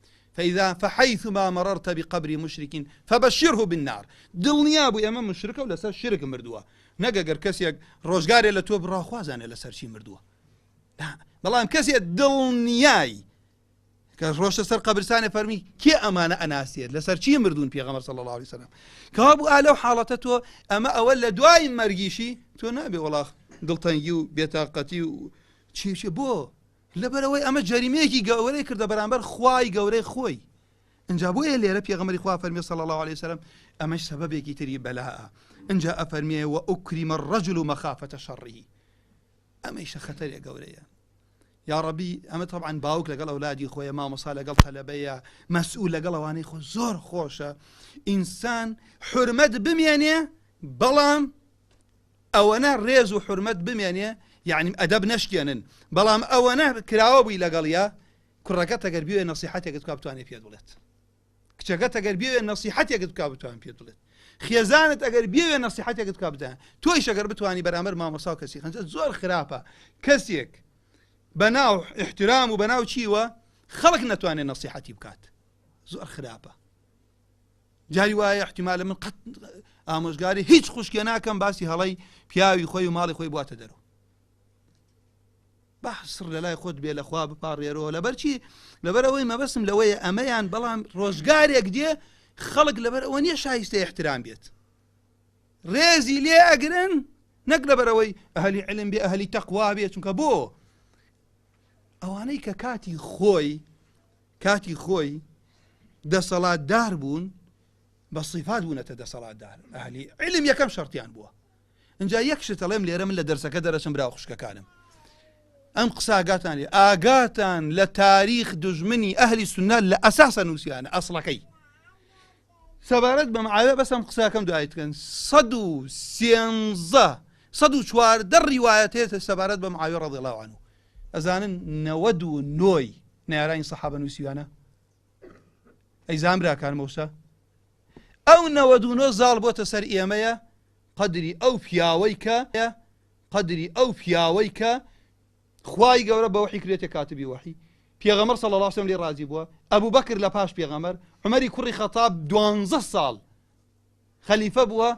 فحيثما مررت بقبر مشرك فبشره بالنار دڵنیا بوو ئێمە مشرکە و لەسەر شرک مردووە نەگەگەر کەسێک ڕۆژگارێ لە تۆ بڕاخوازانێ لەسەر چی مردووە بەڵام کەسێک دڵنیای کە ڕۆشتە سەر قەبرستانێ فەرمی کێ ئەمانە ئەناسێت لەسەر چی مردوون پێغەمبەر صلی الله عليه وسلم کەوا بوو ئالەو حاڵەتە تۆ ئەمە ئەوە لە دوای مەرگیشی تۆ نابێ وەڵاخ دڵتەنگی و بێتاقەتی و چی بۆ لەبەرەوەی ئەمە جەریمەیەکی گەورەی کردە بەرامبەر خوای گەورەی خۆی اینجا بۆیە لێرە پێغەمبەری خوا فەرمی صلی الله عليه وسلم ئەمەش سەبەبێکی تری بەلایە اینجا ئەفەرمیێ وأكرم الرجل مخافة شره ئەمەیشە خەتەرێ گەورەیە یا ڕەبی ئەمە طبعا باوک لەگەڵ ئەولادی خۆیە مامۆسا لەگەڵ تەلەبەیە مەسئول لەگەڵ ئەوانەی خۆ زۆر خۆشە ئینسان حورمەت بمێنێ بەڵام ئەوەنە ڕێز و حورمەت بمێنێ یعنی ئەدەب نەشکێنن بەڵام ئەوەنە کراوە بووی لەگەڵیا کوڕەکەت ئەگەر بوێ نەسیحەتێکت بکا بتوانێت پێ بڵێت کچەکەت ئەگەر بوێ نەسیحەتێکت بکا بتوان پێ بڵێت خێزانت ئەگەر بوێ نەسیحەتێکت بکا بتوان تۆیش ئەگەر بتوانی بەرامبەر مامۆسا و کەسی خەنجە زۆر خراپە کەسێک بەناو احترام و بەناو چیوە خەڵک نەتوانێت نەسیحەتی بکات زۆر خراپە جاری وایە احتیمالە من قەت ئامۆژگاری هیچ خوشکێ ناکەم باسی هەڵەی پیاوی خۆی و ماڵی خۆی بواتە دەرەوە بەحسڕ لە لای خۆت بێ لەخوا بپاڕێرەوە لەبەرچی لەبەرەوەی مەبەسم لەوەیە ئەمەیان بەڵام ڕۆژگارێک دێ خەڵک لەبەر ئەوە نییە شایستە احترام بێت ڕێزی لێ ئەگرن نەک لەبەرەوەی ئەهلی علم بێ ئەهلی تەقوا بێ چونکە بۆ ئەوانەی کە کاتی خۆی دەسەڵاتدار بوون بە صیفات بوونەتە دەسەڵاتدار ئەهلی علم یەکەم شەرتیان بووە اینجا یەک شت ئەڵێم لێرە من لە دەرسەکە دەرەچم براو خوشکەکانم ئەم قساگاتان لێ ئاگاتان لە تاریخ دژمنی ئەهلی سونە لە ئەساسە نووسیانە ئەسڵەکەی سەبارەت بە معاویە بەس ئەم قساکەم دوای بکەن 114 ڕیوایەت هەیە سەبارەت بە معاویە ڕەضی الله عنه ئەزانن 99 نێرانی سەحابە نووسیوانە ئەیزان براکان مەوسە ئەو 99 زاڵ بۆتە سەر ئێمەیە قەدری ئەو پیاوەی کە خوای گەورە بە وحی کرێتە کاتبی وحی پێغەمبەر صلی الله علیه و سلم لێ ڕازی بووە ئەبوو بەکر لە پاش پێغەمبەر عومەری کوڕی خەتاب 12 ساڵ خەلیفە بووە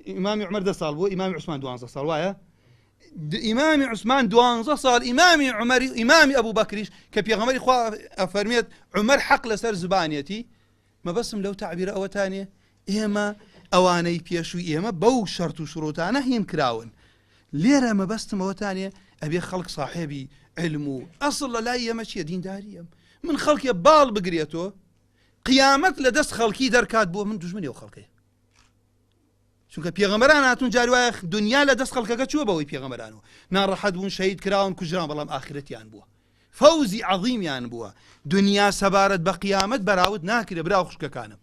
ئیمامی عومەر 10 ساڵ بووە ئیمامی عوسمان 12 ساڵ وایە ئیمامی عوسمان 12 ساڵ ئیمامی عومەری ئیمامی ئەبوو بەکریش کە پێغەمبەری خوا ئەفەرمێت عومەر حەق لەسەر زبانێتی مەبەسم لەو تعبیرە ئەوەتانێ ئێمە ئەوانەی پێشووی ئێمە بەو شەرت و شروتانە هین کراون لێرە مەبەستم ئەوەتانێ ئەبێ خەڵک صاحێبی علم و ئەسڵ لە لای ئێمە چیە دینداریەم من خەڵکێ باڵ بگرێتەوە قیامەت لە دەست خەڵکی دەرکات بۆ من دوژمنی ئەو خەڵکەیە چونکە پێغەمبەران هاتوون جاری وایە دنیا لە دەست خەڵکەکە چووە بەوەی پێغەمبەرانەوە ناڕەحەت بوون شەهید کراون کوژران بەڵام ئاخرەتیان بووە فەوزی عەظیمیان بووە دنیا سەبارەت بە قیامەت بەراورد ناکرێ براو خوشکەکانم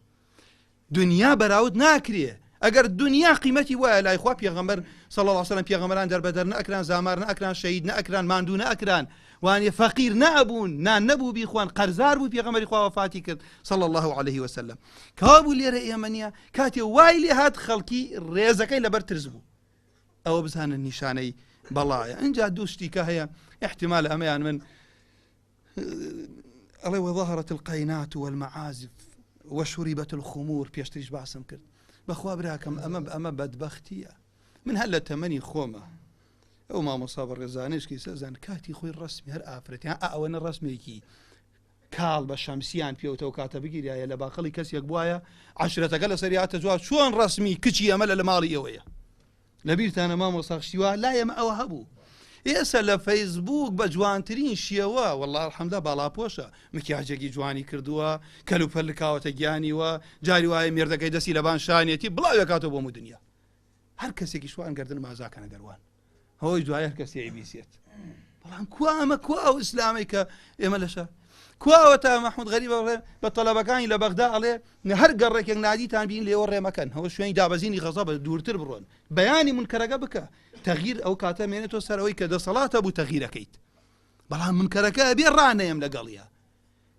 دنیا بەراورد ناکرێ ئەگەر دنیا قیمەتی وایە لای خوا پێغەمبەر صلی الله علیه و سلم پێغەمبەران دەربەدەر نەئەکران زامار نەئەکران شەهید نەئەکران ماندوو نەئەکران وانێ فەقیر نەبوون نان نەبوو بیخوان قەرزار بوو پێغەمبەری خوا وفاتی کرد صلی الله عليه وسلم کەوا بوو لێرە ئێمە نییە کاتێ وای لێ هات خەڵکی ڕێزەکەی لەبەر ترس بوو ئەوە بزانن نیشانەی بەڵایە اینجا دوو شتیکە هەیە احتمال ئەمەیان من ئەڵێ وظهرت القەینات والمعازف وشربت الخمور پێشتریش باسم کرد بەخوا براکەم ئەمە بەدبەختیە من هەر لە تەمەنی خۆمە ئەو مامۆستا بەڕێزانشکی سەزان کاتی خۆی ڕسمی هەر ئافرەتیان ئەوەنە ڕسمێکی کاڵ بە شەمسیان پێوتەوە کاتە بگیریایە لە باقەڵی کەسێک بواە عەشرەتەکە لە سەریاتە جواب چۆن ڕسمی کچی ئەمە لە ماڵی ئەوەیە لەبیرتانە مامۆستا شتیوا لای ئەمە ئەوە هەبوو ئێستا لە فەیسبوک بە جوانترین شیەوە والله الحەمدا باڵاپۆشە مکیاجێکی جوانی کردووە کەلوپەر لکاوەتە گیانیوە جاری وایە مێردەکەی دەستی لەبان شانێتی بڵاو دەکاتەوە بۆ دنیا هەر کەسێکی شوان گردن مازاکەنە دەروان هەوەی دوای هەر کەسی ئەیبیسێت بەڵام کوا ئەمە کوا ئەو ئیسلامی کە ئێمە لەشە کواوە تا مەحموود غەریبە بە تەلەبەکانی لە بەغدا ئەڵێ هەر گەڕێکێک نادیتان بین لێوە ڕێمەکەن هەوە شوێنی دابەزینی غەزا بە دوورتر بڕۆن بەیانی منکەرەکە بکە تەغییر ئەو کاتە مێنێتەوە سەرەوەی کە دەسەڵاتە بوو تەغییرەکەیت بەڵام منکەرەکە بێ ڕانەیەم لەگەڵیە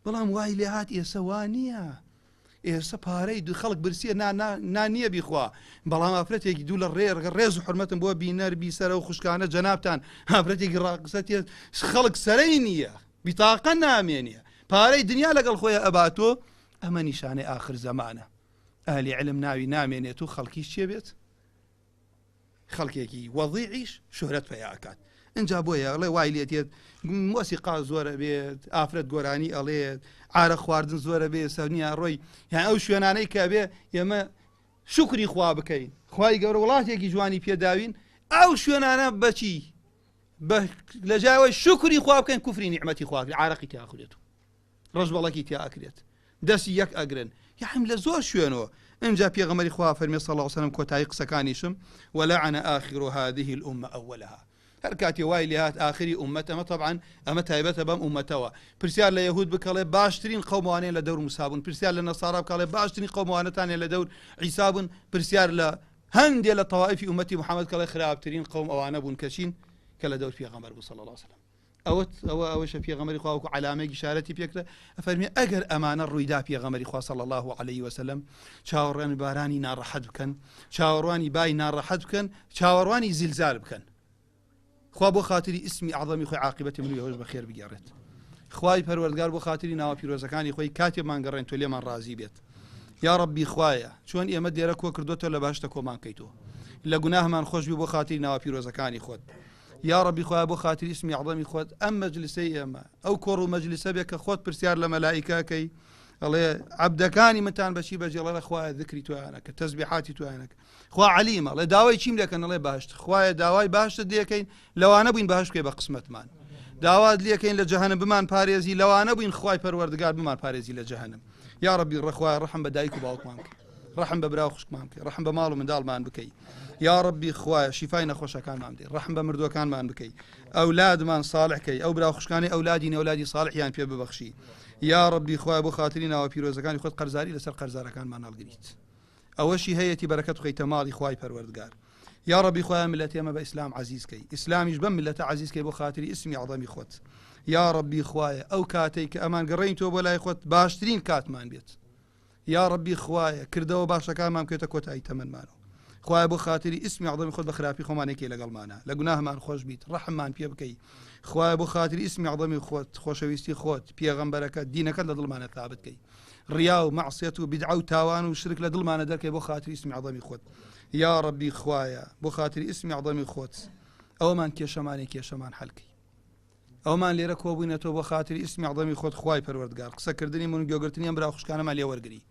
بەڵام وای لێ هات ئێسە وانە ئێستا پارەی دو خەڵک برسیە نانییە بیخوا بەڵام ئافرەتێکی دوو لە ڕێز و حرمەتم بۆ بینەر بیسەرە و خوشکانە جەنابتان ئافرەتێکی ڕاقسەتی خەڵک سەرەی نییە بیتاقە نامێنیە پارەی دنیا لەگەڵ خۆیان ئەباتۆ ئەمە نیشانەی آخر زەمانە ئەهلی علم ناوی نامێنێت و خەڵکیش چێ بێت خەڵکێکی وەضیعیش شۆرەت پێیا ئەکات اینجا بۆیە ئەڵێ وای لێتێت مۆسیقا زۆرە بێت ئافرەت گۆرانی ئەڵێت ئارە خواردن زۆرە بێت سەونیا ڕۆی یان ئەو شوێنانەی کە بێ ئێمە شکری خوا بکەین خوای گەورە وڵاتێکی جوانی پێداوین ئەو شوێنانە بەچی لە جایەوەی شکری خوا بکەین کوفری نیعمەتی خوا عارەقی تیاخرێت و ڕەش بەڵەکی تیا ئەکرێت دەستی یەک ئەگرن یاحم لە زۆر شوێنەوە اینجا پێغەمبەری خوا فەرمێ صلی الله علیه وسلم کۆتایی قسەکانیشم ولعن آخر هذه الأمة أولها هەر کاتی وای لێ هات ئاخری ئومەت ئەمە طبعا ئەمە تایبەتە بەم ئومەتەوە پرسیار لە یەهود بکەڵێ باشترین قەوموانەیە لە دەور موسابوون پرسیار لە نەسارا بکەڵێ باشترین قەوموانەتانێ لە دەور عیسا بوون پرسیار لە هەندێ لە تەوائفی ئومەتی محەممەد کەڵێ خراپترین قەوم ئەوانە بوون کەچین کە لە دەور پێغەمبەر بوو صلی الله علیه وسلم ئەوەشە پێغەمبەری خوا وەکو علامەیەکی شارەتی پێکرا ئەفەرمێ ئەگەر ئەمانە ڕوویدا پێغەمبەری خوا صلی الله علیه وسلم چاوەڕوانی بارانی ناڕەحەت بکەن چاوەڕوانی بای ناڕەحەت بکەن چاوەڕوانی زیلزال بکەن خوا بۆ خاتری ئیسمی عەظەمی خۆی عاقبەتی من و ئێوەش بەخێر بگێڕێت خوای پەروەردگار بۆ خاتری ناوە پیرۆزەکانی خۆی کاتێمان گەڕێن تۆ لێمان ڕازی بێت یا ڕەبی خوایە چۆن ئێمە دێرە کۆ کردوتە لە باشتە کۆمان کەیتەوە لە گوناهمان خۆشبی بۆ خاتری ناوە پیرۆزەکانی خۆت یا ڕەبی خوایە بۆ خاتری ئیسمی عەظەمی خۆت ئەم مەجلیسەی ئێمە ئەو کۆڕ و مەجلیسە بێ کە خۆت پرسیار لە مەلائیکەکەی ئەڵێ عەبدەکانی منتان بەچی بەجێڵە خوایە ذکری تویانەکە تەسبیحاتی تویانەکە خوا عەلیمە ئەڵێ داوای چیم لێکەن ئەڵێ باشت خوایە داوای باشتت لێکەین لەوانە بووین باش بکەی بە قسمەتمان داوات لێکەین لە جەهەنەم بمان پارێزی لەوانە بووین خوای پەروەردگار بمان پارێزی لە جەهەنەم یا ڕەبی ڕەخوایە ڕەحم بە دایک و باوکمان بکەی ڕەحم بە برا و خوشکمان بکەی ڕەحم بە ماڵ و منداڵمان بکەی یا ڕەبی خوایە شیفای نەخۆشەکانمان بدەی ڕەحم بە مردووەکانمان بکەی ئەولادمان صالح کەی ئەو برا و خوشکانی ئەولادی نەولادی صالحیان پێ ببەخشی یا ڕەبی خوایە بۆ خاتری ناوە پیرۆزەکانی خۆت قەرزاری لەسەر قەرزارەکانمان هەڵگریت ئەوەشی هەیەی بەرەکەت خەیتە ماڵی خوای پەروەردگار یا ڕەبی خوایە ملەتی ئێمە بە ئیسلام عەزیزکەی ئیسلامیش بەم ملەتە عەزیزکەی بۆ خاتری ئیسمی عەظەمی خۆت یا ڕەبی خوایە ئەو کاتەی کە ئەمان گەڕێین تۆ بۆ لای خۆت باشترین کاتمان بێت یا ڕەبی خوایە کردەوە باشەکانمان بکەوێتە کۆتایی تەمەنمانەوە خوایە بۆ خاتری ئیسمی عەظەمی خۆت بە خراپی خۆمانێکی لەگەڵمانە لە گوناهمان خۆش بیت ڕەحممان پێ بکەی خوایە بۆ خاتری ئیسمی عەظەمی خۆت خۆشەویستی خۆت پێغەمبەرەکەت دینەکەت لە دڵمانە ثابت کەی ڕیا و مەعسیەت و بیدعە و تاوان و شرک لە دڵمانە دەرکەی بۆ خاتری ئیسمی عەظەمی خۆت یا ڕەبی خوایە بۆ خاتری ئیسمی عەظەمی خۆت ئەومان کێشەمان حەلکەی ئەومان لێرە کۆبووینەتەوە بۆ خاتری ئیسمی عەظەمی خۆت خوای پەروەردگار قسەکردنی من و گوێگرتنی ئەم برا خوشکانەمان لێ وەرگری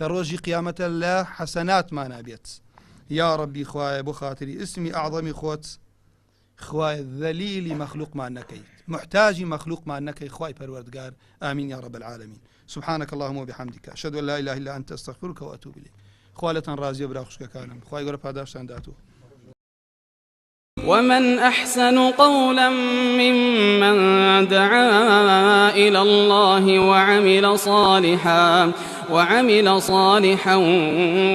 لە ڕۆژی قیامەتە لە حەسەناتمانە بێت یا ڕەبی خوایە بۆ خاتری ئیسمی عەظەمی خۆت خوای ذلیلی مەخلوقمان نەکەی محتاجی مەخلوقمان نەکەی خوای پەروەردگار ئامین یا رب العالمین سبحانك اللهم وبحمدك أشهد أن لا إله إلا أنت أستغفرك وأتوب إليك خوالة راضية برا خوشكانم خوای گەورە پاداشتان داتوە ومن أحسن قولا ممن دعا إلى الله وعمل صالحا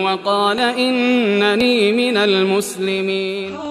وقال إنني من المسلمين